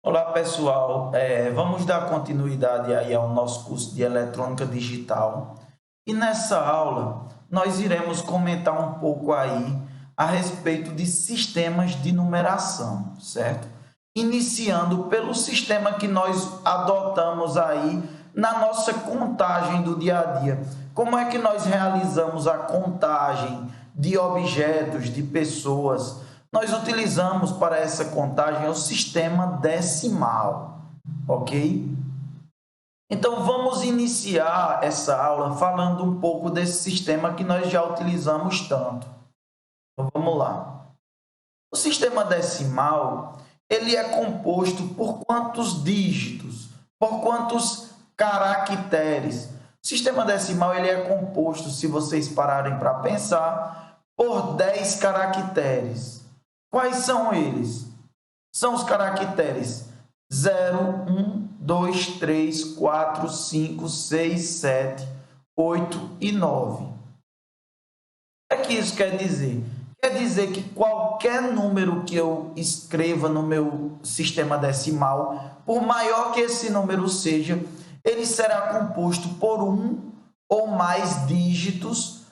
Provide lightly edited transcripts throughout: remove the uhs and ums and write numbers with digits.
Olá pessoal, vamos dar continuidade aí ao nosso curso de Eletrônica Digital e nessa aula nós iremos comentar um pouco aí a respeito de sistemas de numeração, certo? Iniciando pelo sistema que nós adotamos aí na nossa contagem do dia a dia. Como é que nós realizamos a contagem de objetos, de pessoas? Nós utilizamos para essa contagem o sistema decimal, ok? Então, vamos iniciar essa aula falando um pouco desse sistema que nós já utilizamos tanto. Então, vamos lá. O sistema decimal, ele é composto por quantos dígitos? Por quantos caracteres? O sistema decimal, ele é composto, se vocês pararem para pensar, por 10 caracteres. Quais são eles? São os caracteres 0, 1, 2, 3, 4, 5, 6, 7, 8 e 9. O que é que isso quer dizer? Quer dizer que qualquer número que eu escreva no meu sistema decimal, por maior que esse número seja, ele será composto por um ou mais dígitos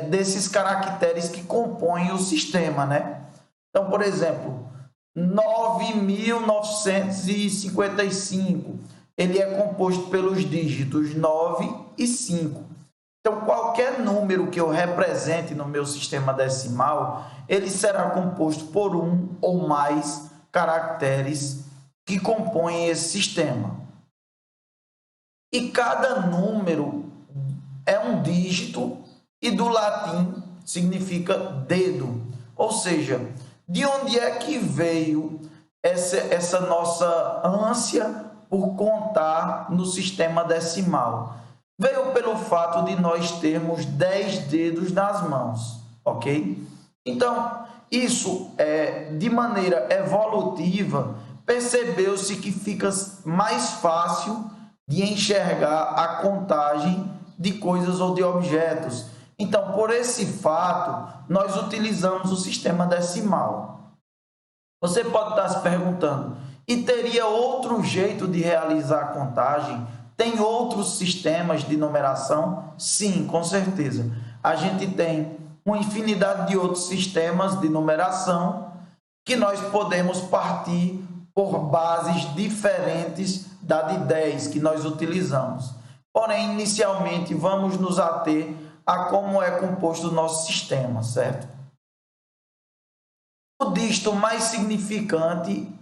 desses caracteres que compõem o sistema, né? Então, por exemplo, 9.955, ele é composto pelos dígitos 9 e 5. Então, qualquer número que eu represente no meu sistema decimal, ele será composto por um ou mais caracteres que compõem esse sistema. E cada número é um dígito e do latim significa dedo. Ou seja, de onde é que veio essa nossa ânsia por contar no sistema decimal? Veio pelo fato de nós termos 10 dedos nas mãos, ok? Então, isso de maneira evolutiva, percebeu-se que fica mais fácil de enxergar a contagem de coisas ou de objetos. Então, por esse fato, nós utilizamos o sistema decimal. Você pode estar se perguntando, e teria outro jeito de realizar a contagem? Tem outros sistemas de numeração? Sim, com certeza. A gente tem uma infinidade de outros sistemas de numeração que nós podemos partir por bases diferentes da de 10 que nós utilizamos. Porém, inicialmente, vamos nos ater a como é composto o nosso sistema, certo? O dígito mais significante,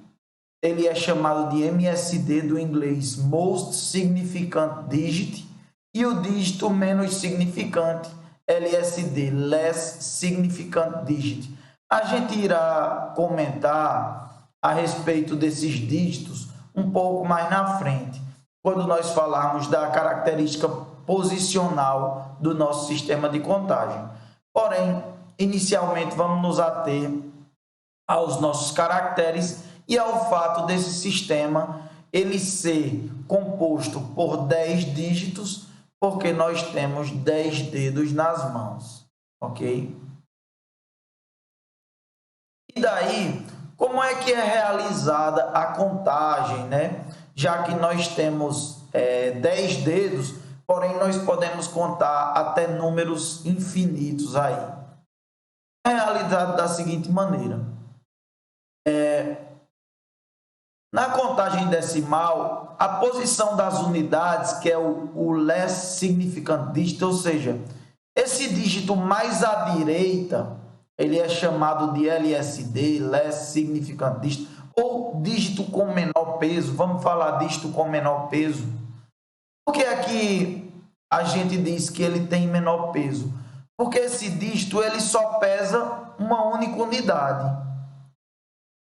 ele é chamado de MSD, do inglês Most Significant Digit, e o dígito menos significante, LSD, Less Significant Digit. A gente irá comentar a respeito desses dígitos um pouco mais na frente, quando nós falarmos da característica posicional do nosso sistema de contagem. Porém, inicialmente vamos nos ater aos nossos caracteres e ao fato desse sistema ele ser composto por 10 dígitos, porque nós temos 10 dedos nas mãos, ok? E daí, como é que é realizada a contagem, né? Já que nós temos 10 dedos, porém nós podemos contar até números infinitos aí. É realizado da seguinte maneira. Na contagem decimal, a posição das unidades, que é o less significant digit, ou seja, esse dígito mais à direita, ele é chamado de LSD, less significant digit, ou dígito com menor peso. Vamos falar dígito com menor peso. Por que é que a gente diz que ele tem menor peso? Porque esse dígito ele só pesa uma única unidade.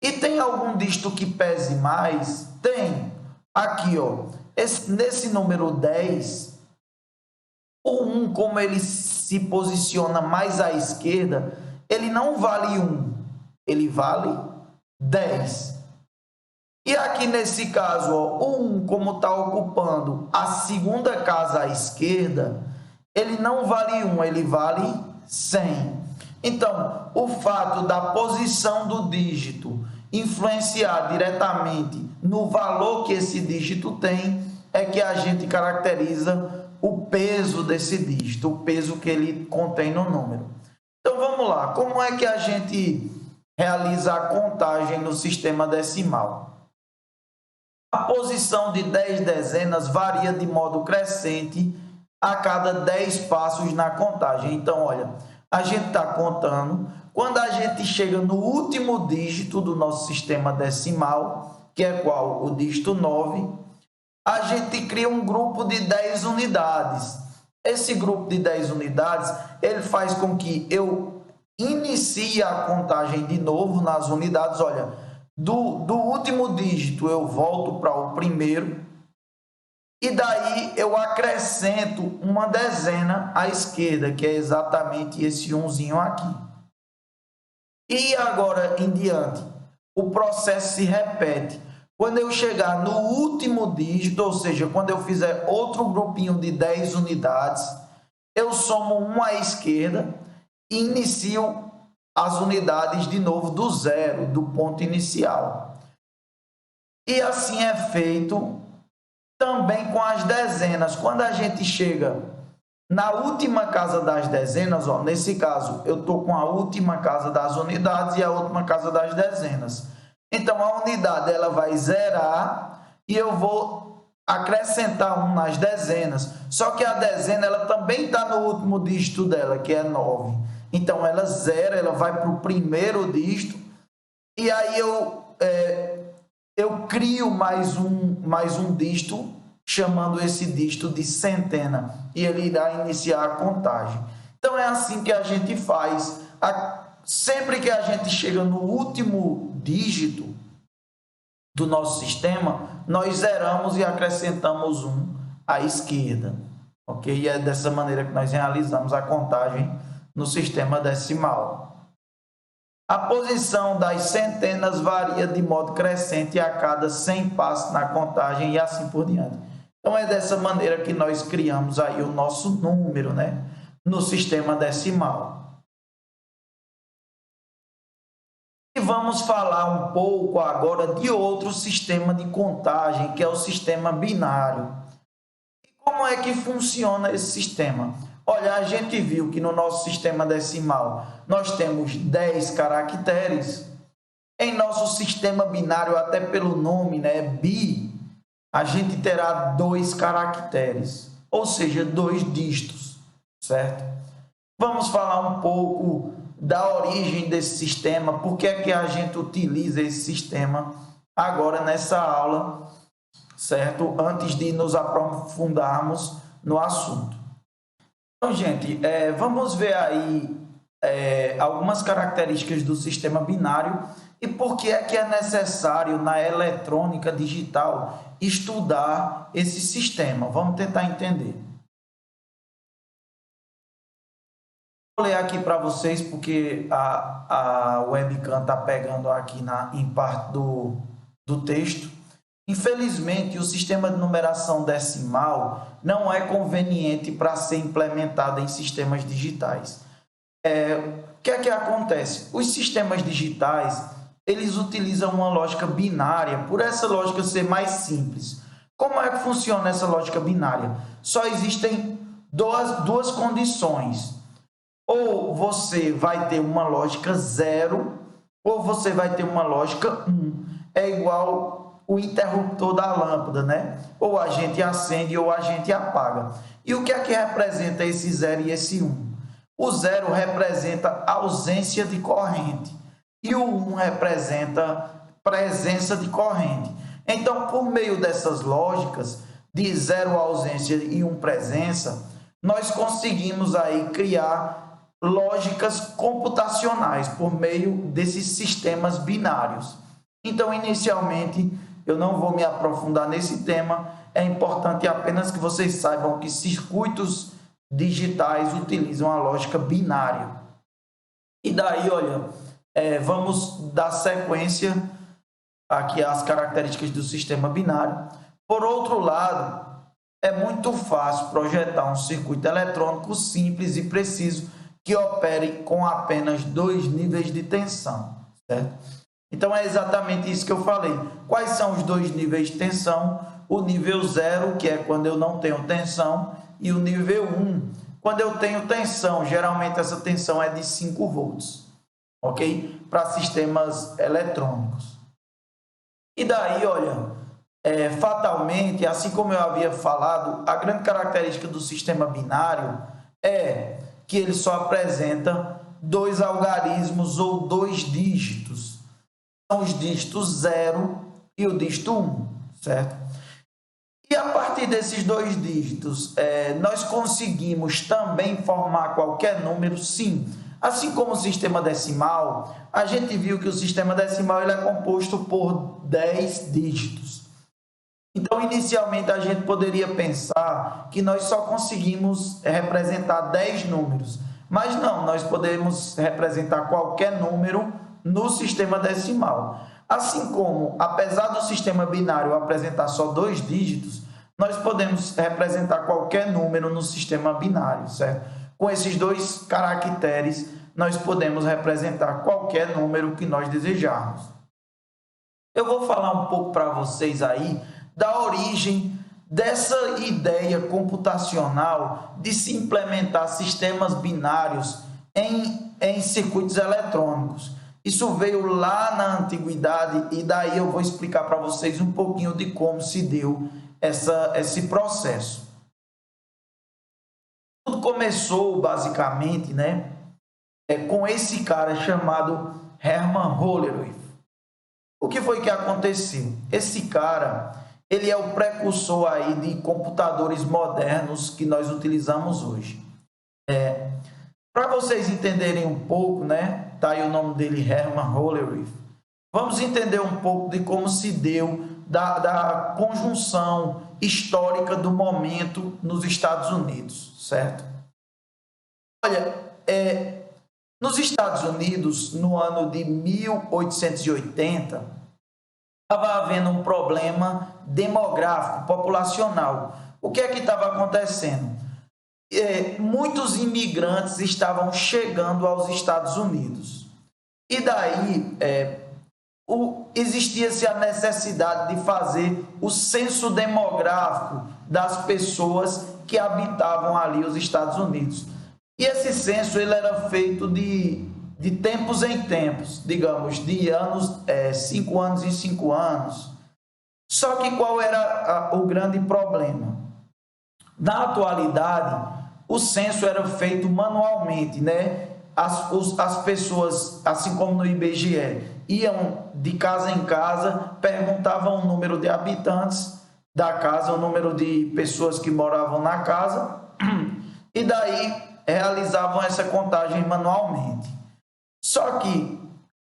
E tem algum dígito que pese mais? Tem. Aqui, ó, nesse número 10, o 1, como ele se posiciona mais à esquerda, ele não vale 1, ele vale 10. E aqui nesse caso, ó, o 1, como está ocupando a segunda casa à esquerda, ele não vale 1, ele vale 100. Então, o fato da posição do dígito influenciar diretamente no valor que esse dígito tem, é que a gente caracteriza o peso desse dígito, o peso que ele contém no número. Então vamos lá, como é que a gente realiza a contagem no sistema decimal? A posição de 10 dezenas varia de modo crescente a cada 10 passos na contagem. Então, olha, a gente está contando, quando a gente chega no último dígito do nosso sistema decimal, que é qual? O dígito 9, a gente cria um grupo de 10 unidades. Esse grupo de 10 unidades, ele faz com que eu inicie a contagem de novo nas unidades. Olha, do último dígito eu volto para o primeiro, e daí eu acrescento uma dezena à esquerda, que é exatamente esse umzinho aqui. E agora em diante, o processo se repete. Quando eu chegar no último dígito, ou seja, quando eu fizer outro grupinho de 10 unidades, eu somo uma à esquerda e inicio as unidades de novo do zero, do ponto inicial. E assim é feito também com as dezenas. Quando a gente chega na última casa das dezenas, ó, nesse caso eu estou com a última casa das unidades e a última casa das dezenas. Então a unidade ela vai zerar e eu vou acrescentar um nas dezenas. Só que a dezena ela também está no último dígito dela, que é 9. Então ela zera, ela vai para o primeiro dígito e aí eu crio mais um dígito, chamando esse dígito de centena, e ele irá iniciar a contagem. Então é assim que a gente faz. Sempre que a gente chega no último dígito do nosso sistema, nós zeramos e acrescentamos um à esquerda, ok? E é dessa maneira que nós realizamos a contagem no sistema decimal. A posição das centenas varia de modo crescente a cada 100 passos na contagem e assim por diante. Então é dessa maneira que nós criamos aí o nosso número, né, no sistema decimal. E vamos falar um pouco agora de outro sistema de contagem, que é o sistema binário. E como é que funciona esse sistema? Olha, a gente viu que no nosso sistema decimal nós temos 10 caracteres. Em nosso sistema binário, até pelo nome, né, bi, a gente terá 2 caracteres, ou seja, 2 dígitos, certo? Vamos falar um pouco da origem desse sistema, por que é que a gente utiliza esse sistema agora nessa aula, certo? Antes de nos aprofundarmos no assunto. Então, gente, vamos ver aí algumas características do sistema binário e por que é necessário na eletrônica digital estudar esse sistema. Vamos tentar entender. Vou ler aqui para vocês porque a webcam está pegando aqui em parte do texto. Infelizmente, o sistema de numeração decimal não é conveniente para ser implementado em sistemas digitais. O que é que acontece? Os sistemas digitais, eles utilizam uma lógica binária, por essa lógica ser mais simples. Como é que funciona essa lógica binária? Só existem duas condições. Ou você vai ter uma lógica 0, ou você vai ter uma lógica 1. É igual o interruptor da lâmpada, né? Ou a gente acende ou a gente apaga. E o que é que representa esse 0 e esse 1? O 0 representa ausência de corrente e o 1 representa presença de corrente. Então, por meio dessas lógicas de 0 ausência e 1 presença, nós conseguimos aí criar lógicas computacionais por meio desses sistemas binários. Então, inicialmente, eu não vou me aprofundar nesse tema, é importante apenas que vocês saibam que circuitos digitais utilizam a lógica binária. E daí, olha, vamos dar sequência aqui às características do sistema binário. Por outro lado, é muito fácil projetar um circuito eletrônico simples e preciso que opere com apenas 2 níveis de tensão, certo? Então é exatamente isso que eu falei. Quais são os dois níveis de tensão? O nível 0, que é quando eu não tenho tensão, e o nível 1, quando eu tenho tensão. Geralmente essa tensão é de 5 volts, ok? Para sistemas eletrônicos. E daí, olha, fatalmente, assim como eu havia falado, a grande característica do sistema binário é que ele só apresenta dois algarismos ou dois dígitos. São os dígitos 0 e o dígito 1, certo? E a partir desses dois dígitos, nós conseguimos também formar qualquer número, sim. Assim como o sistema decimal, a gente viu que o sistema decimal ele é composto por 10 dígitos. Então, inicialmente, a gente poderia pensar que nós só conseguimos representar 10 números. Mas não, nós podemos representar qualquer número no sistema decimal. Assim como, apesar do sistema binário apresentar só 2 dígitos, nós podemos representar qualquer número no sistema binário, certo? Com esses dois caracteres, nós podemos representar qualquer número que nós desejarmos. Eu vou falar um pouco para vocês aí da origem dessa ideia computacional de se implementar sistemas binários em circuitos eletrônicos. Isso veio lá na antiguidade e daí eu vou explicar para vocês um pouquinho de como se deu esse processo. Tudo começou basicamente, né, com esse cara chamado Hermann Hollerith. O que foi que aconteceu? Esse cara, ele é o precursor aí de computadores modernos que nós utilizamos hoje. Para vocês entenderem um pouco, né, tá aí o nome dele, Hermann Hollerith. Vamos entender um pouco de como se deu da conjunção histórica do momento nos Estados Unidos, certo? Olha, nos Estados Unidos, no ano de 1880, estava havendo um problema demográfico, populacional. O que é que estava acontecendo? Muitos imigrantes estavam chegando aos Estados Unidos. E daí existia-se a necessidade de fazer o censo demográfico das pessoas que habitavam ali os Estados Unidos. E esse censo ele era feito de tempos em tempos, digamos, de anos, 5 anos em 5 anos. Só que qual era o grande problema? Na atualidade, o censo era feito manualmente, né? As pessoas, assim como no IBGE, iam de casa em casa, perguntavam o número de habitantes da casa, o número de pessoas que moravam na casa, e daí realizavam essa contagem manualmente. Só que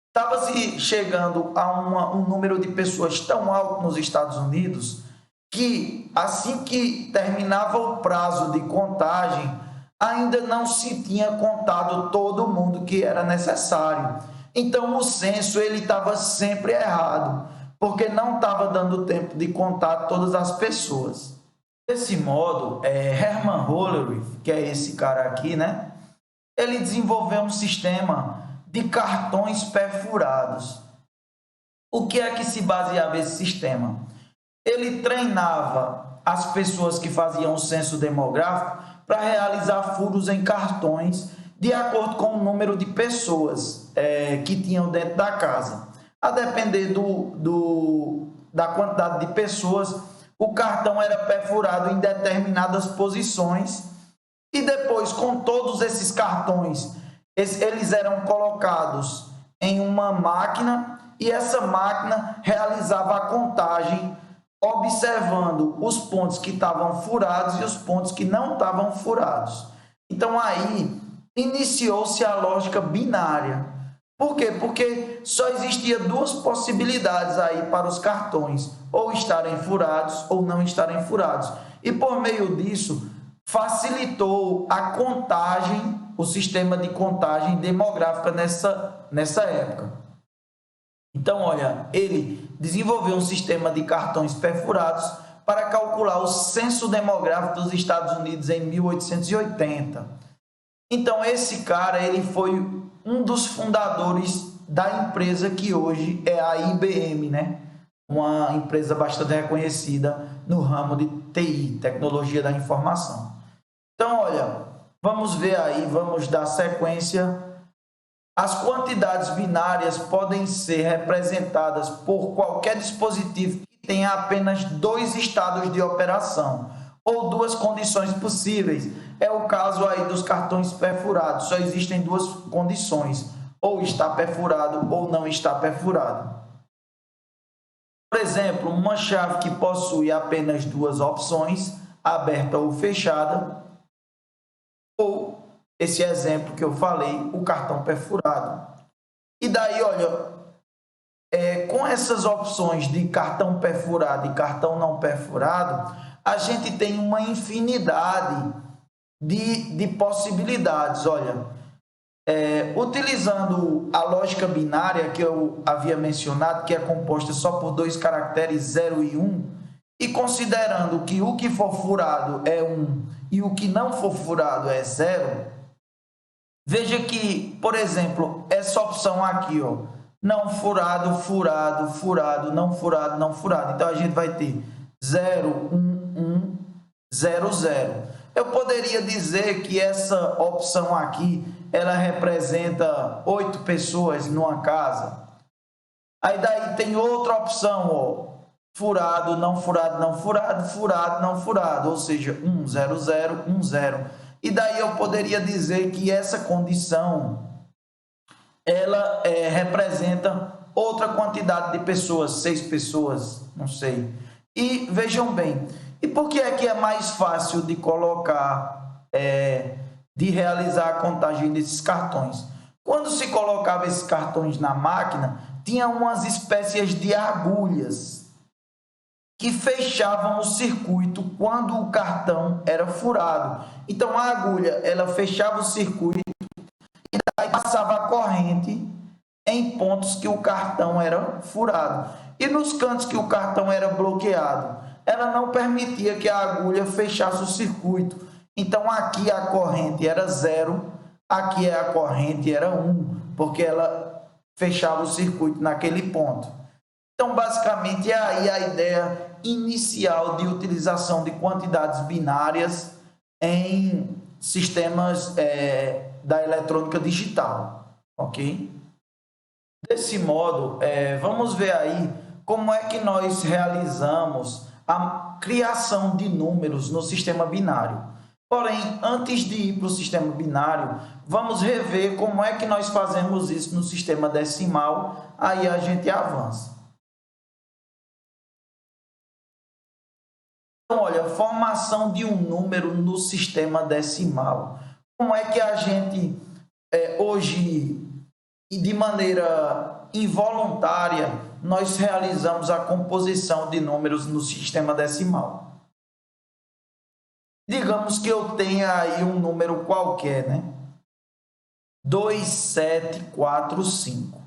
estava-se chegando a um número de pessoas tão alto nos Estados Unidos que, assim que terminava o prazo de contagem, ainda não se tinha contado todo mundo que era necessário. Então, o censo ele estava sempre errado, porque não estava dando tempo de contar todas as pessoas. Desse modo, Hermann Hollerith, que é esse cara aqui, né? Ele desenvolveu um sistema de cartões perfurados. O que é que se baseava esse sistema? Ele treinava as pessoas que faziam o censo demográfico para realizar furos em cartões de acordo com o número de pessoas que tinham dentro da casa. A depender da quantidade de pessoas, o cartão era perfurado em determinadas posições e depois, com todos esses cartões, eles eram colocados em uma máquina e essa máquina realizava a contagem observando os pontos que estavam furados e os pontos que não estavam furados. Então, aí iniciou-se a lógica binária. Por quê? Porque só existia duas possibilidades aí para os cartões, ou estarem furados ou não estarem furados. E por meio disso, facilitou a contagem, o sistema de contagem demográfica nessa época. Então, olha, ele desenvolveu um sistema de cartões perfurados para calcular o censo demográfico dos Estados Unidos em 1880. Então, esse cara ele foi um dos fundadores da empresa que hoje é a IBM, né? Uma empresa bastante reconhecida no ramo de TI, tecnologia da informação. Então, olha, vamos ver aí, vamos dar sequência. As quantidades binárias podem ser representadas por qualquer dispositivo que tenha apenas dois estados de operação ou duas condições possíveis. É o caso aí dos cartões perfurados. Só existem duas condições: ou está perfurado ou não está perfurado. Por exemplo, uma chave que possui apenas duas opções, aberta ou fechada, ou esse exemplo que eu falei, o cartão perfurado. E daí, olha, com essas opções de cartão perfurado e cartão não perfurado, a gente tem uma infinidade de possibilidades. Olha, utilizando a lógica binária que eu havia mencionado, que é composta só por dois caracteres 0 e 1, e considerando que o que for furado é 1 e o que não for furado é 0, veja que, por exemplo, essa opção aqui, ó, não furado, furado, furado, não furado, não furado. Então, a gente vai ter 0, 1, 1, 0, 0. Eu poderia dizer que essa opção aqui, ela representa 8 pessoas numa casa. Aí daí tem outra opção, ó, furado, não furado, não furado, furado, não furado. Ou seja, 1, 0, 0, 1, 0. E daí eu poderia dizer que essa condição, ela representa outra quantidade de pessoas, 6 pessoas, não sei. E vejam bem, e por que é mais fácil de colocar, de realizar a contagem desses cartões? Quando se colocava esses cartões na máquina, tinha umas espécies de agulhas que fechavam o circuito quando o cartão era furado. Então, a agulha, ela fechava o circuito e daí passava a corrente em pontos que o cartão era furado. E nos cantos que o cartão era bloqueado, ela não permitia que a agulha fechasse o circuito. Então, aqui a corrente era 0, aqui a corrente era 1, porque ela fechava o circuito naquele ponto. Então, basicamente, é aí a ideia inicial de utilização de quantidades binárias em sistemas da eletrônica digital, ok? Desse modo, vamos ver aí como é que nós realizamos a criação de números no sistema binário. Porém, antes de ir para o sistema binário, vamos rever como é que nós fazemos isso no sistema decimal, aí a gente avança. Então, olha, formação de um número no sistema decimal. Como é que a gente, hoje, e de maneira involuntária, nós realizamos a composição de números no sistema decimal? Digamos que eu tenha aí um número qualquer, né? 2745.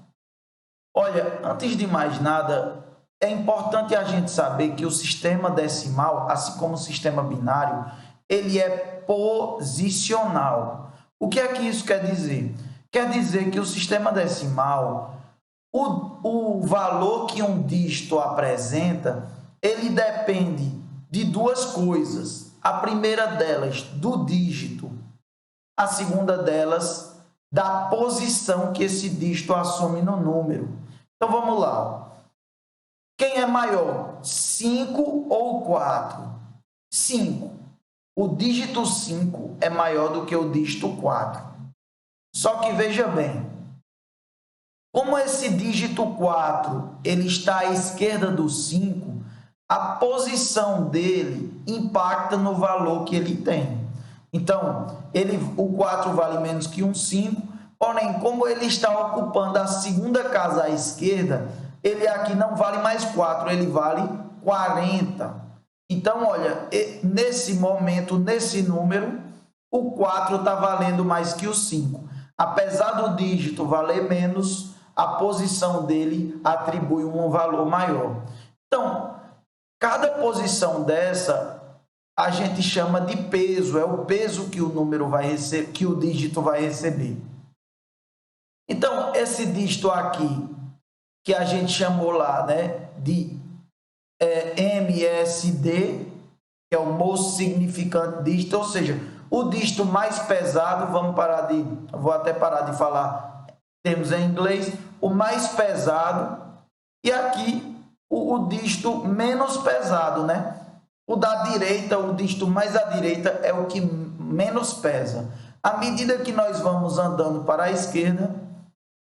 Olha, antes de mais nada, é importante a gente saber que o sistema decimal, assim como o sistema binário, ele é posicional. O que é que isso quer dizer? Quer dizer que o sistema decimal, o valor que um dígito apresenta, ele depende de duas coisas. A primeira delas, do dígito. A segunda delas, da posição que esse dígito assume no número. Então, vamos lá. Quem é maior, 5 ou 4? 5. O dígito 5 é maior do que o dígito 4. Só que veja bem, como esse dígito 4 ele está à esquerda do 5, a posição dele impacta no valor que ele tem. Então, o 4 vale menos que um 5, porém, como ele está ocupando a segunda casa à esquerda, ele aqui não vale mais 4, ele vale 40. Então, olha, nesse momento, nesse número, o 4 está valendo mais que o 5. Apesar do dígito valer menos, a posição dele atribui um valor maior. Então, cada posição dessa a gente chama de peso, é o peso que o número vai receber, que o dígito vai receber. Então, esse dígito aqui, que a gente chamou lá, né, de MSD, que é o Most Significant Digit, ou seja, o dígito mais pesado, vou até parar de falar termos em inglês, o mais pesado, e aqui o dígito menos pesado, né? O da direita, o dígito mais à direita é o que menos pesa. À medida que nós vamos andando para a esquerda,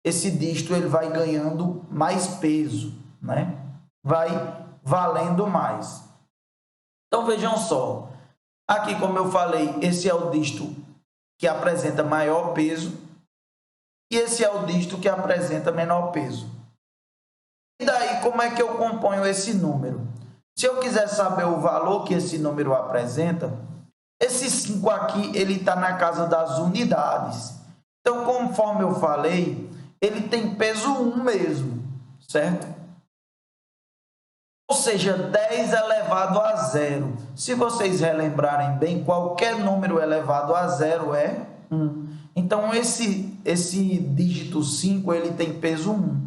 esse dígito ele vai ganhando mais peso, né? Vai valendo mais. Então vejam só, aqui como eu falei, esse é o dígito que apresenta maior peso e esse é o dígito que apresenta menor peso. E daí como é que eu componho esse número? Se eu quiser saber o valor que esse número apresenta, esse 5 aqui ele está na casa das unidades. Então, conforme eu falei, ele tem peso 1 mesmo, certo? Ou seja, 10 elevado a 0. Se vocês relembrarem bem, qualquer número elevado a 0 é 1. Então, esse dígito 5, ele tem peso 1.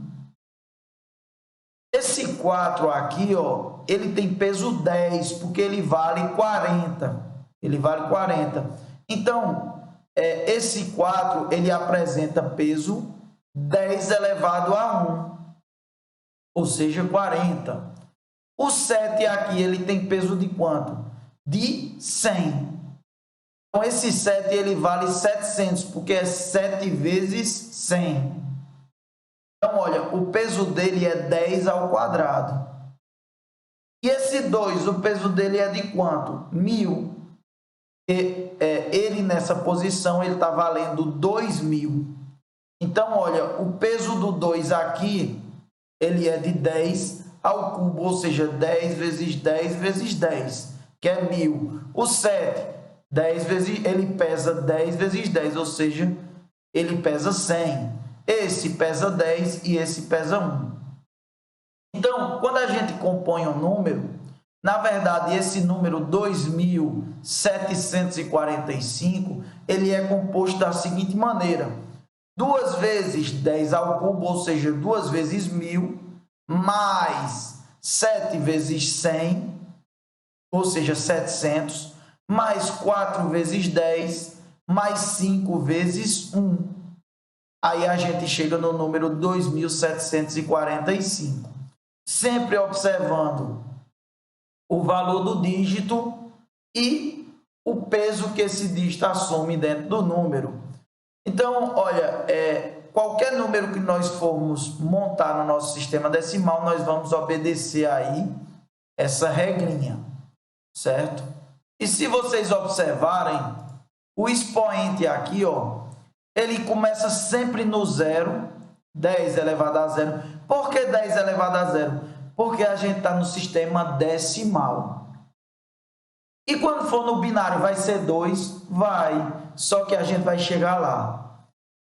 Esse 4 aqui, ó, ele tem peso 10, porque ele vale 40. Ele vale 40. Então, esse 4, ele apresenta peso 10 elevado a 1, ou seja, 40. O 7 aqui, ele tem peso de quanto? De 100. Então, esse 7, ele vale 700, porque é 7 vezes 100. Então, olha, o peso dele é 10 ao quadrado. E esse 2, o peso dele é de quanto? 1000. Ele, nessa posição, ele está valendo 2000. Então, olha, o peso do 2 aqui, ele é de 10 ao cubo, ou seja, 10 vezes 10 vezes 10, que é 1000. O 7, 10 vezes, ele pesa 10 vezes 10, ou seja, ele pesa 100. Esse pesa 10 e esse pesa 1. Então, quando a gente compõe um número, na verdade, esse número 2745, ele é composto da seguinte maneira: 2 vezes 10 ao cubo, ou seja, 2 vezes 1000, mais 7 vezes 100, ou seja, 700, mais 4 vezes 10, mais 5 vezes 1. Aí a gente chega no número 2745. Sempre observando o valor do dígito e o peso que esse dígito assume dentro do número. Então, olha, qualquer número que nós formos montar no nosso sistema decimal, nós vamos obedecer aí essa regrinha, certo? E se vocês observarem, o expoente aqui, ó, ele começa sempre no zero, 10 elevado a zero. Por que 10 elevado a zero? Porque a gente está no sistema decimal. E quando for no binário, vai ser 2? Vai, só que a gente vai chegar lá.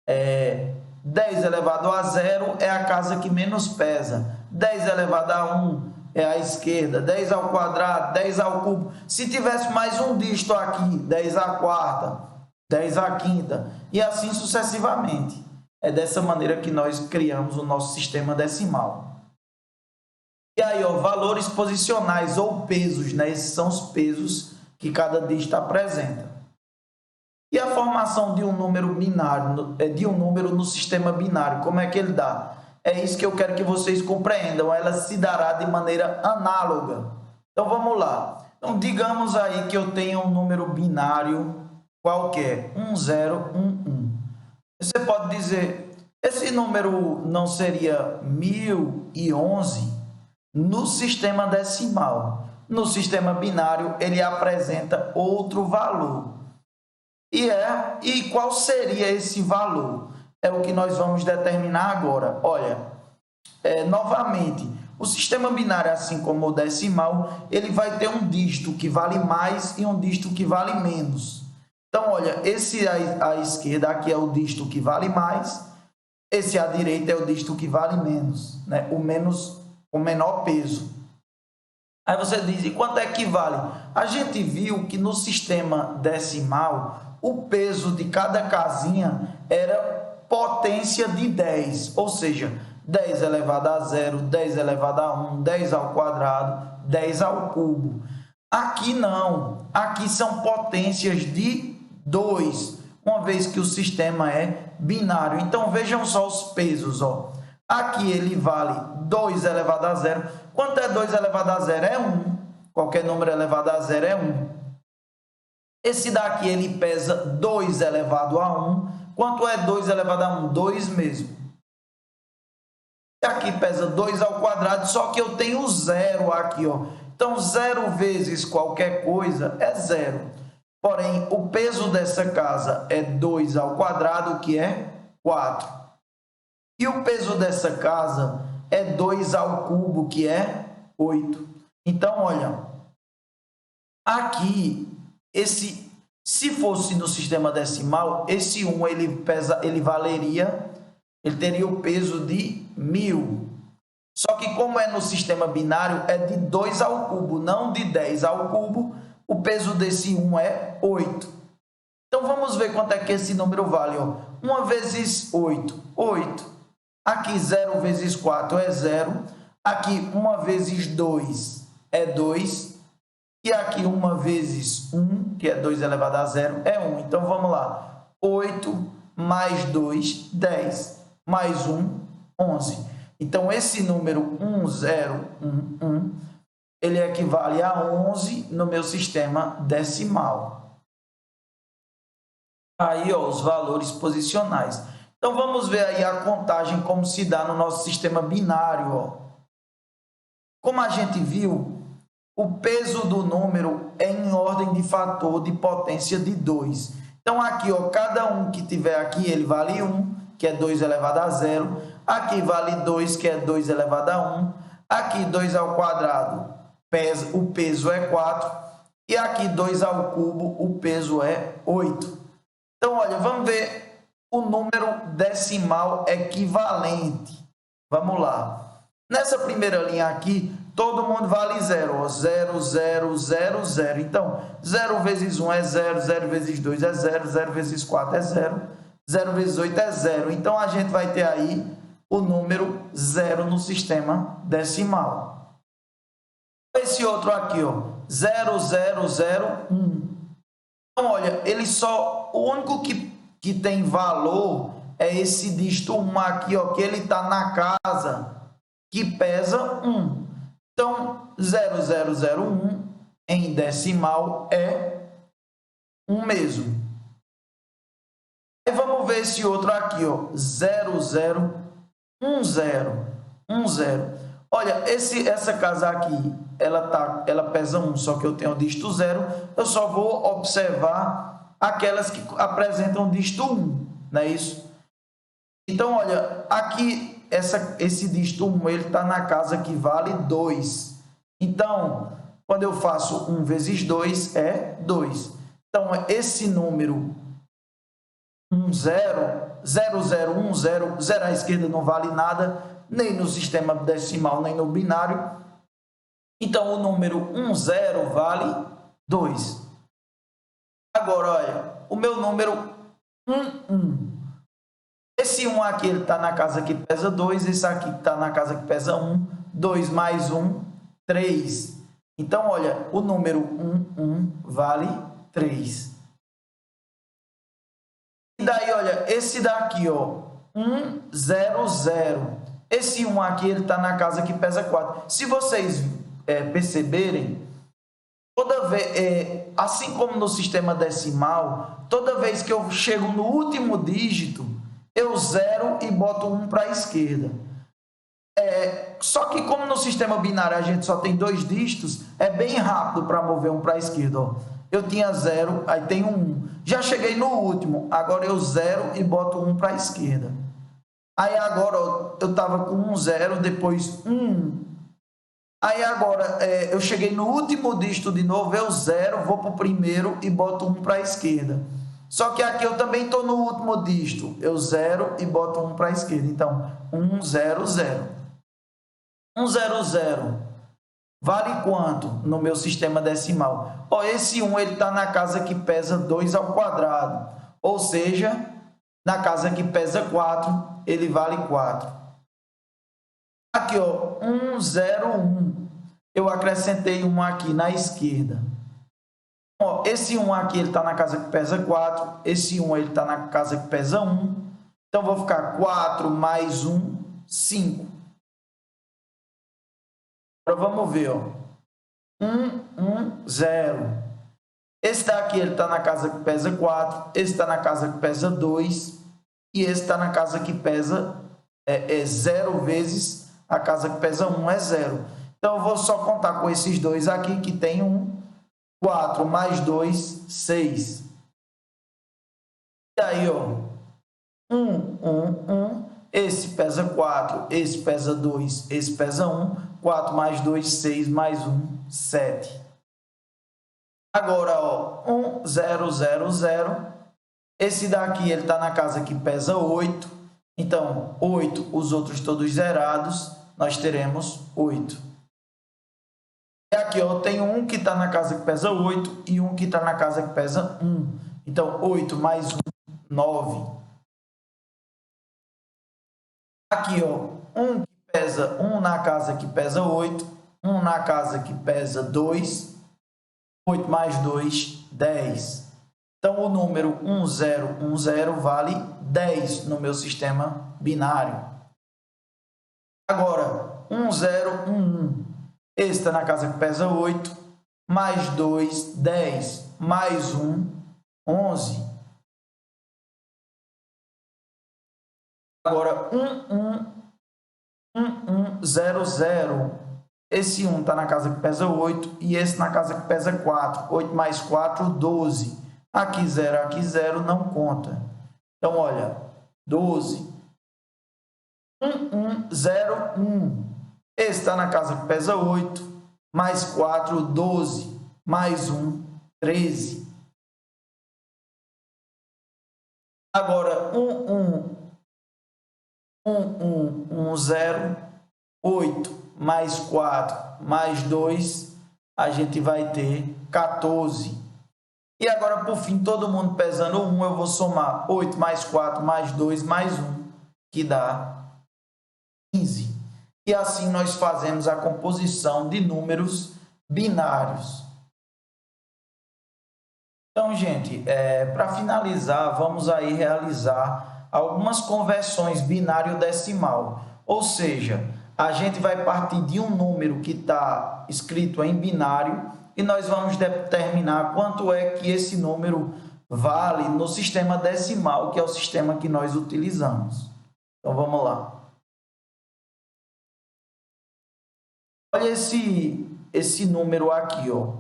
10 elevado a zero é a casa que menos pesa. 10 elevado a 1 é a esquerda. 10 ao quadrado, 10 ao cubo. Se tivesse mais um dígito aqui, 10 à quarta, 10 à quinta, e assim sucessivamente. É dessa maneira que nós criamos o nosso sistema decimal. E aí, ó, valores posicionais ou pesos, né? Esses são os pesos que cada dígito apresenta. E a formação de um número binário, de um número no sistema binário, como é que ele dá? É isso que eu quero que vocês compreendam. Ela se dará de maneira análoga. Então, vamos lá. Então, digamos aí que eu tenho um número binário qualquer, 1011. Você pode dizer, esse número não seria 1011 no sistema decimal. No sistema binário, ele apresenta outro valor. E qual seria esse valor? É o que nós vamos determinar agora. Olha, novamente, o sistema binário, assim como o decimal, ele vai ter um dígito que vale mais e um dígito que vale menos. Então, olha, esse à esquerda aqui é o dígito que vale mais, esse à direita é o dígito que vale menos, né? O menor peso. Aí você diz, e quanto é que vale? A gente viu que no sistema decimal, o peso de cada casinha era potência de 10, ou seja, 10 elevado a 0, 10 elevado a 1, 10 ao quadrado, 10 ao cubo. Aqui não, aqui são potências de 2, uma vez que o sistema é binário. Então, vejam só os pesos, ó. Aqui ele vale 2 elevado a 0. Quanto é 2 elevado a 0? É 1. Qualquer número elevado a 0 é 1. Esse daqui ele pesa 2 elevado a 1. Quanto é 2 elevado a 1? 2 mesmo. Aqui pesa 2 ao quadrado, só que eu tenho 0 aqui, ó. Então, 0 vezes qualquer coisa é 0. Porém, o peso dessa casa é 2 ao quadrado, que é 4. E o peso dessa casa é 2 ao cubo, que é 8. Então, olha, aqui, se fosse no sistema decimal, esse 1 ele teria o peso de 1000. Só que como é no sistema binário, é de 2 ao cubo, não de 10 ao cubo. O peso desse 1 é 8. Então, vamos ver quanto é que esse número vale. Ó. 1 vezes 8, 8. Aqui, 0 vezes 4 é 0. Aqui, 1 vezes 2 é 2. E aqui, 1 vezes 1, que é 2 elevado a 0, é 1. Então, vamos lá. 8 mais 2, 10. Mais 1, 11. Então, esse número 1011, ele equivale a 11 no meu sistema decimal. Aí, ó, os valores posicionais. Então, vamos ver aí a contagem como se dá no nosso sistema binário. Ó. Como a gente viu, o peso do número é em ordem de fator de potência de 2. Então, aqui, ó, cada um que tiver aqui, ele vale 1, que é 2 elevado a 0. Aqui vale 2, que é 2 elevado a 1. Aqui, 2 ao quadrado, o peso é 4. E aqui, 2 ao cubo, o peso é 8. Então, olha, vamos ver o número decimal equivalente. Vamos lá. Nessa primeira linha aqui, todo mundo vale 0. Ó. 0, 0, 0, 0. Então, 0 vezes 1 é 0, 0 vezes 2 é 0, 0 vezes 4 é 0, 0 vezes 8 é 0. Então, a gente vai ter aí o número 0 no sistema decimal. Esse outro aqui, ó, 0, 0, 0, 1. Então, olha, o único que tem valor é esse dígito 1 aqui, ó, que ele está na casa que pesa 1. Então, 0001 em decimal é 1 mesmo. Aí vamos ver esse outro aqui, ó, 0010. Olha, essa casa aqui, ela pesa 1, só que eu tenho o dígito 0. Eu só vou observar aquelas que apresentam o dígito 1, não é isso? Então, olha, aqui esse dígito 1, ele está na casa que vale 2. Então, quando eu faço 1 vezes 2, é 2. Então, esse número 0010, 0 à esquerda não vale nada, nem no sistema decimal, nem no binário. Então, o número 10 vale 2. Agora, olha, o meu número 11. Esse 1 aqui está na casa que pesa 2, esse aqui está na casa que pesa 1. 2 mais 1, 3. Então, olha, o número 11 vale 3. E daí, olha, esse daqui, ó, 100. Esse 1 aqui, ele está na casa que pesa 4. Se vocês perceberem, toda vez, assim como no sistema decimal, toda vez que eu chego no último dígito, eu zero e boto 1 para a esquerda. Só que como no sistema binário a gente só tem 2 dígitos, é bem rápido para mover 1 para a esquerda. Ó. Eu tinha 0, aí tenho 1. Já cheguei no último, agora eu zero e boto 1 para a esquerda. Aí agora ó, eu estava com 0, depois 1. Aí agora eu cheguei no último dígito de novo, eu zero, vou para o primeiro e boto 1 para a esquerda. Só que aqui eu também estou no último dígito. Eu zero e boto 1 para a esquerda. Então, 100. 100 vale quanto no meu sistema decimal? Ó, esse 1 está na casa que pesa 2 ao quadrado. Ou seja, Na casa que pesa 4, ele vale 4. Aqui, ó, 1, 0, 1. Eu acrescentei 1 aqui na esquerda. Ó, esse 1 aqui ele está na casa que pesa 4. Esse 1 ele está na casa que pesa 1. Então, vou ficar 4 mais 1, 5. Agora, vamos ver, ó. 1, 1, 0. Esse daqui ele está na casa que pesa 4. Esse está na casa que pesa 2. E esse está na casa que pesa 0 vezes a casa que pesa 1 é 0. Então, eu vou só contar com esses dois aqui, que tem 1. 4 mais 2, 6. E aí, ó, 1, 1, 1. Esse pesa 4, esse pesa 2, esse pesa 1. 4 mais 2, 6, mais 1, 7. Agora, ó, 1, 0, 0, 0. Esse daqui, ele está na casa que pesa 8. Então, 8, os outros todos zerados, nós teremos 8. E aqui, ó, tem um que está na casa que pesa 8 e um que está na casa que pesa 1. Então, 8 mais 1, 9. Aqui, ó, um que pesa 1 na casa que pesa 8, 1 na casa que pesa 2, 8 mais 2, 10. Então, o número 1010 vale 10 no meu sistema binário. Agora, 1011. Esse está na casa que pesa 8, mais 2, 10, mais 1, 11. Agora, 1100. Esse 1 está na casa que pesa 8 e esse na casa que pesa 4. 8 mais 4, 12. Aqui 0, não conta. Então, olha, 12. 1101. Esse está na casa que pesa 8, mais 4, 12, mais 1, 13. Agora, 1110, 8, mais 4, mais 2, a gente vai ter 14. E agora, por fim, todo mundo pesando 1, eu vou somar 8 mais 4, mais 2, mais 1, que dá 15. E assim nós fazemos a composição de números binários. Então, gente, para finalizar, vamos aí realizar algumas conversões binário-decimal. Ou seja, a gente vai partir de um número que está escrito em binário e nós vamos determinar quanto é que esse número vale no sistema decimal, que é o sistema que nós utilizamos. Então, vamos lá. Olha esse número aqui, ó,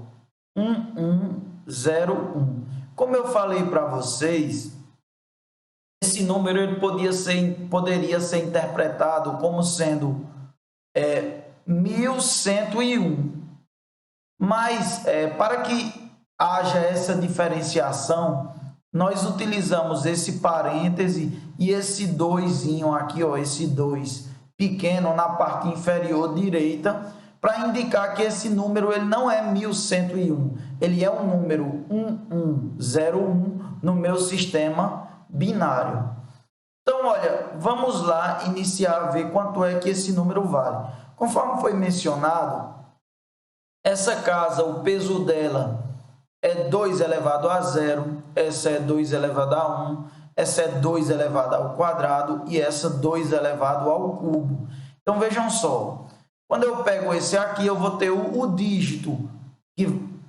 1101. Como eu falei para vocês, esse número ele poderia ser interpretado como sendo 1101. Mas, para que haja essa diferenciação, nós utilizamos esse parêntese e esse 2zinho aqui, ó, esse 2 pequeno na parte inferior direita, para indicar que esse número ele não é 1101, ele é um número 1101 no meu sistema binário. Então, olha, vamos lá iniciar a ver quanto é que esse número vale. Conforme foi mencionado, essa casa, o peso dela é 2 elevado a 0, essa é 2 elevado a 1, essa é 2 elevado ao quadrado e essa 2 elevado ao cubo. Então, vejam só. Quando eu pego esse aqui, eu vou ter o dígito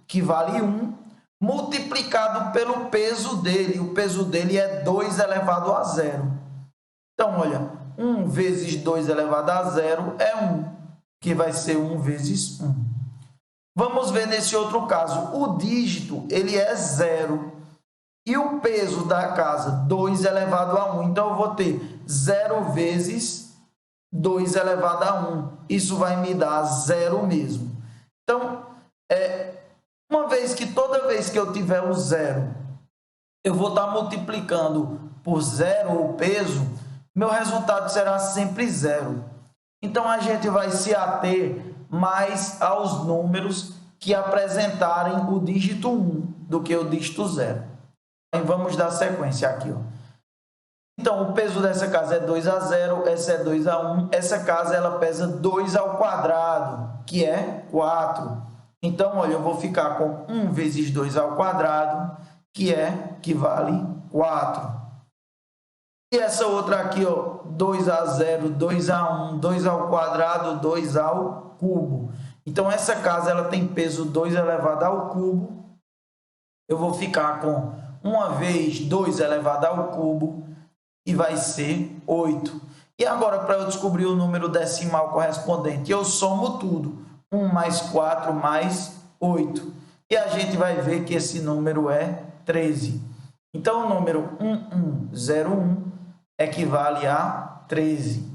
que vale 1, multiplicado pelo peso dele. O peso dele é 2 elevado a 0. Então, olha, 1 vezes 2 elevado a 0 é 1, que vai ser 1 vezes 1. Vamos ver nesse outro caso. O dígito ele é 0 e o peso da casa 2 elevado a 1. Então, eu vou ter 0 vezes 2 elevado a 1. Isso vai me dar 0 mesmo. Então, uma vez que toda vez que eu tiver o 0, eu vou estar multiplicando por 0 o peso, meu resultado será sempre 0. Então, a gente vai se ater mais aos números que apresentarem o dígito 1 do que o dígito 0. Então, vamos dar sequência aqui, ó. Então, o peso dessa casa é 2 a 0, essa é 2 a 1. Essa casa ela pesa 2 ao quadrado, que é 4. Então, olha, eu vou ficar com 1 vezes 2 ao quadrado, que vale 4. E essa outra aqui, ó, 2 a 0, 2 a 1, 2 ao quadrado, 2 ao cubo. Então, essa casa ela tem peso 2 elevado ao cubo. Eu vou ficar com 1 vez 2 elevado ao cubo, e vai ser 8. E agora, para eu descobrir o número decimal correspondente, eu somo tudo. 1 mais 4 mais 8. E a gente vai ver que esse número é 13. Então, o número 1101 equivale a 13.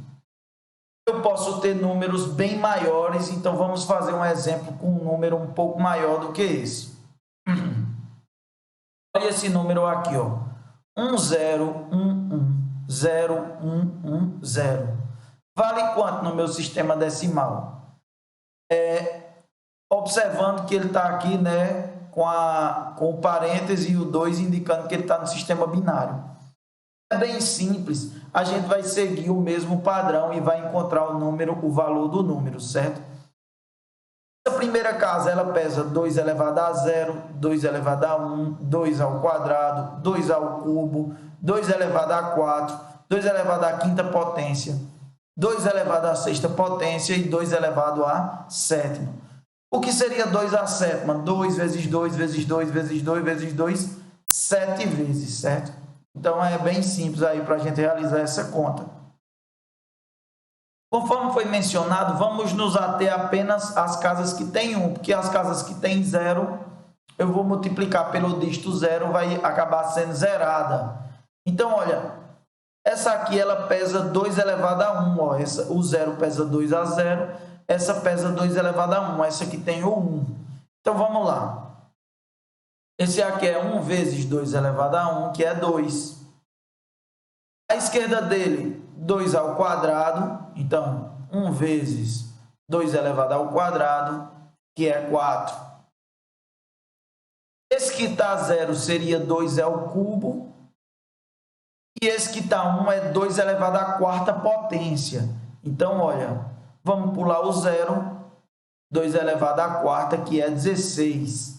Eu posso ter números bem maiores, então vamos fazer um exemplo com um número um pouco maior do que esse. Olha esse número aqui, ó. 10110110. Vale quanto no meu sistema decimal? Observando que ele está aqui, né, com o parêntese e o 2 indicando que ele está no sistema binário. É bem simples, a gente vai seguir o mesmo padrão e vai encontrar o valor do número, certo? A primeira casa ela pesa 2 elevado a 0, 2 elevado a 1, 2 ao quadrado, 2 ao cubo, 2 elevado a 4, 2 elevado à quinta potência, 2 elevado à sexta potência e 2 elevado à sétima. O que seria 2 à sétima? 2 vezes 2 vezes 2 vezes 2 vezes 2, 7 vezes, certo? Então, é bem simples aí para a gente realizar essa conta. Conforme foi mencionado, vamos nos ater apenas às casas que têm 1, porque as casas que têm 0, eu vou multiplicar pelo dígito 0, vai acabar sendo zerada. Então, olha, essa aqui ela pesa 2 elevado a 1, ó, o 0 pesa 2 a 0, essa pesa 2 elevado a 1, essa aqui tem o 1. Então, vamos lá. Esse aqui é 1 vezes 2 elevado a 1, que é 2. À esquerda dele, 2 ao quadrado. Então, 1 vezes 2 elevado ao quadrado, que é 4. Esse que está 0 seria 2 ao cubo. E esse que está 1 é 2 elevado à quarta potência. Então, olha, vamos pular o 0. 2 elevado à quarta, que é 16.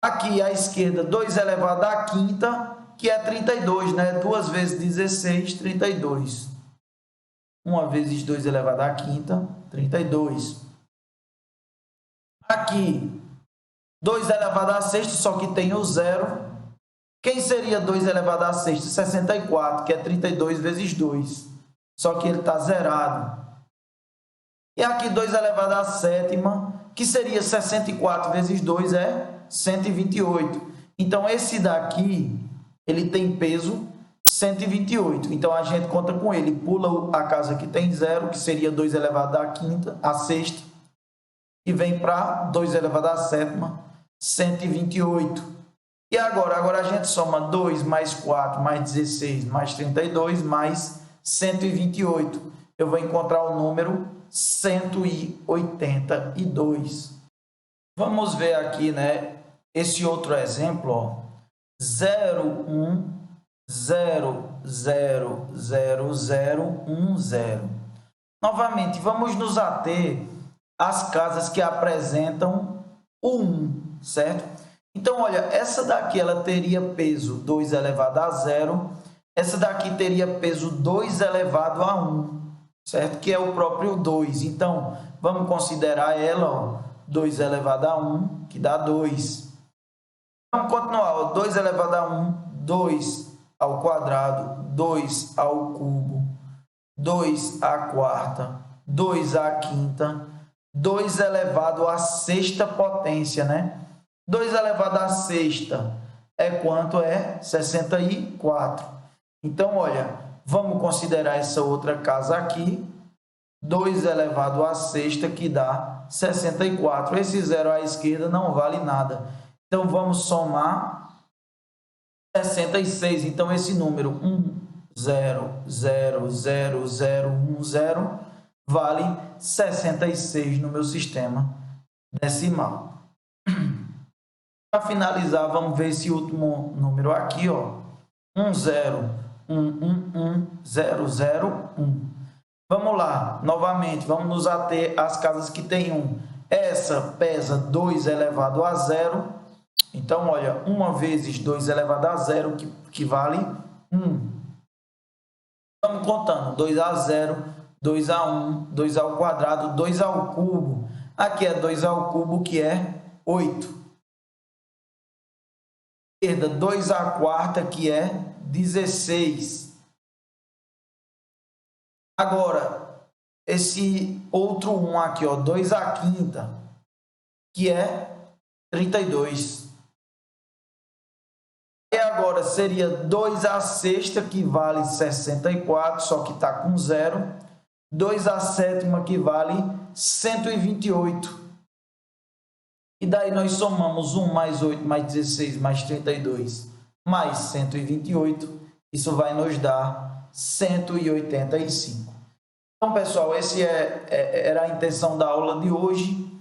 Aqui à esquerda, 2 elevado à quinta, que é 32, né? 2 vezes 16, 32. 1 vezes 2 elevado à quinta, 32. Aqui, 2 elevado à sexta, só que tem o 0. Quem seria 2 elevado à sexta? 64, que é 32 vezes 2. Só que ele está zerado. E aqui, 2 elevado à sétima, que seria 64 vezes 2, é 128. Então, esse daqui, ele tem peso 128. Então, a gente conta com ele. Pula a casa que tem 0, que seria 2 elevado à quinta, à sexta. E vem para 2 elevado à sétima, 128. E agora a gente soma 2 mais 4 mais 16 mais 32 mais 128. Eu vou encontrar o número 182. Vamos ver aqui, né, esse outro exemplo, ó. 01000010. Novamente, vamos nos ater às casas que apresentam o 1, certo? Então, olha, essa daqui ela teria peso 2 elevado a 0, essa daqui teria peso 2 elevado a 1, certo? Que é o próprio 2. Então, vamos considerar ela, ó, 2 elevado a 1, que dá 2. Vamos continuar, ó, 2 elevado a 1, 2 ao quadrado, 2 ao cubo, 2 à quarta, 2 à quinta, 2 elevado à sexta potência, né? 2 elevado à sexta é quanto? É 64. Então, olha, vamos considerar essa outra casa aqui, 2 elevado à sexta, que dá 64. Esse 0 à esquerda não vale nada. Então, vamos somar 66. Então, esse número 10000010 vale 66 no meu sistema decimal. Para finalizar, vamos ver esse último número aqui, ó. 101110001. Vamos lá, novamente, vamos nos ater às casas que tem 1. Essa pesa 2 elevado a 0. Então, olha, 1 vezes 2 elevado a 0, que vale 1. Vamos contando, 2 a 0, 2 a 1, 2 ao quadrado, 2 ao cubo. Aqui é 2 ao cubo, que é 8. Esquerda, 2 à quarta, que é 16. Agora, esse outro 1 aqui, ó, 2 à quinta, que é 32. E agora seria 2 à sexta, que vale 64, só que está com 0. 2 à sétima, que vale 128. E daí nós somamos 1 mais 8 mais 16 mais 32 mais 128. Isso vai nos dar 185. Então, pessoal, essa era a intenção da aula de hoje,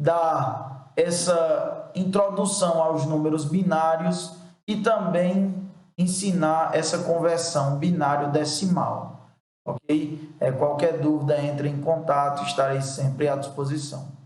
dar essa introdução aos números binários e também ensinar essa conversão binário-decimal. Ok? Qualquer dúvida, entre em contato, estarei sempre à disposição.